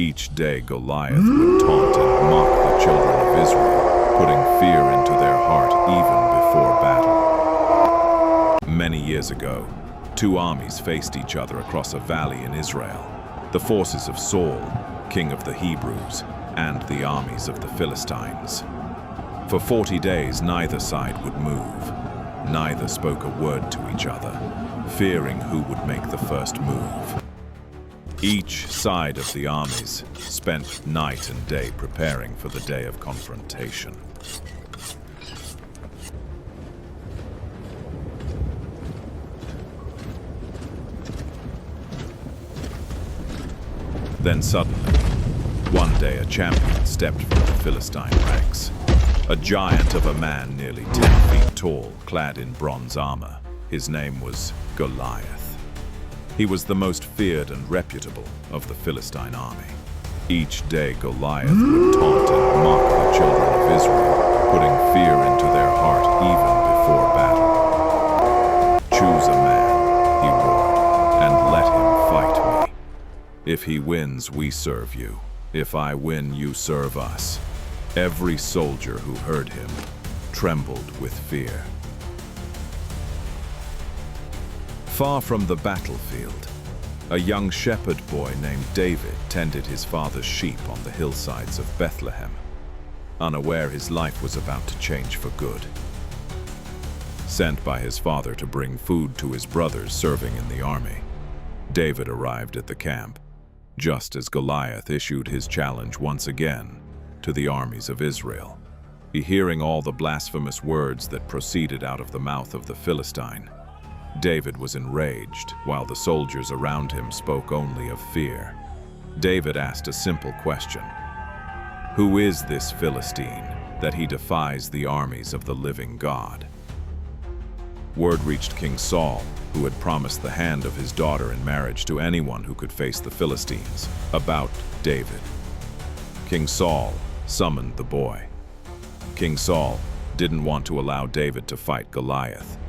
Each day Goliath would taunt and mock the children of Israel, putting fear into their heart even before battle. Many years ago, two armies faced each other across a valley in Israel. The forces of Saul, king of the Hebrews, and the armies of the Philistines. For 40 days, neither side would move. Neither spoke a word to each other, fearing who would make the first move. Each side of the armies spent night and day preparing for the day of confrontation. Then suddenly, one day a champion stepped from the Philistine ranks. A giant of a man nearly 10 feet tall, clad in bronze armor. His name was Goliath. He was the most feared and reputable of the Philistine army. Each day Goliath would taunt and mock the children of Israel, putting fear into their heart even before battle. "Choose a man," he roared, "and let him fight me. If he wins, we serve you. If I win, you serve us." Every soldier who heard him trembled with fear. Far from the battlefield, a young shepherd boy named David tended his father's sheep on the hillsides of Bethlehem, unaware his life was about to change for good. Sent by his father to bring food to his brothers serving in the army, David arrived at the camp, just as Goliath issued his challenge once again to the armies of Israel. Hearing all the blasphemous words that proceeded out of the mouth of the Philistine, David was enraged, while the soldiers around him spoke only of fear. David asked a simple question: "Who is this Philistine that he defies the armies of the living God?" Word reached King Saul, who had promised the hand of his daughter in marriage to anyone who could face the Philistines, about David. King Saul summoned the boy. King Saul didn't want to allow David to fight Goliath.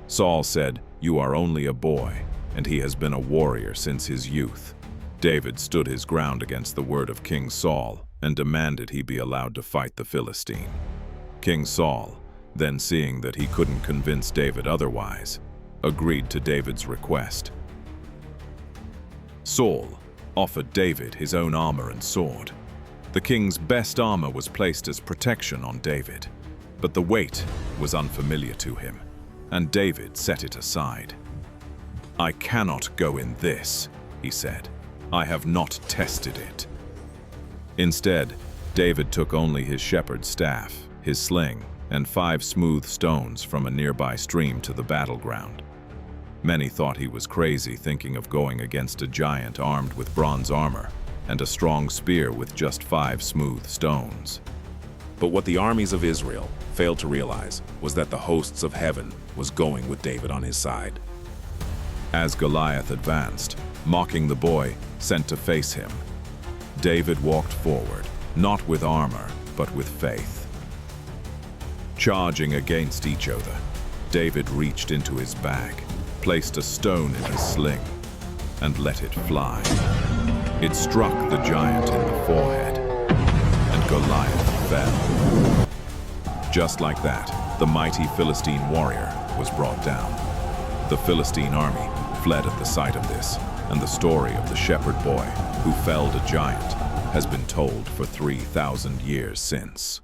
Saul said, "You are only a boy, and he has been a warrior since his youth." David stood his ground against the word of King Saul and demanded he be allowed to fight the Philistine. King Saul, then seeing that he couldn't convince David otherwise, agreed to David's request. Saul offered David his own armor and sword. The king's best armor was placed as protection on David, but the weight was unfamiliar to him, and David set it aside. "I cannot go in this," he said. "I have not tested it." Instead, David took only his shepherd's staff, his sling, and 5 smooth stones from a nearby stream to the battleground. Many thought he was crazy, thinking of going against a giant armed with bronze armor and a strong spear with just 5 smooth stones. But what the armies of Israel failed to realize was that the hosts of heaven was going with David on his side. As Goliath advanced, mocking the boy sent to face him, David walked forward, not with armor, but with faith. Charging against each other, David reached into his bag, placed a stone in his sling, and let it fly. It struck the giant in the forehead, and Goliath fell. Just like that, the mighty Philistine warrior was brought down. The Philistine army fled at the sight of this, and the story of the shepherd boy who felled a giant has been told for 3,000 years since.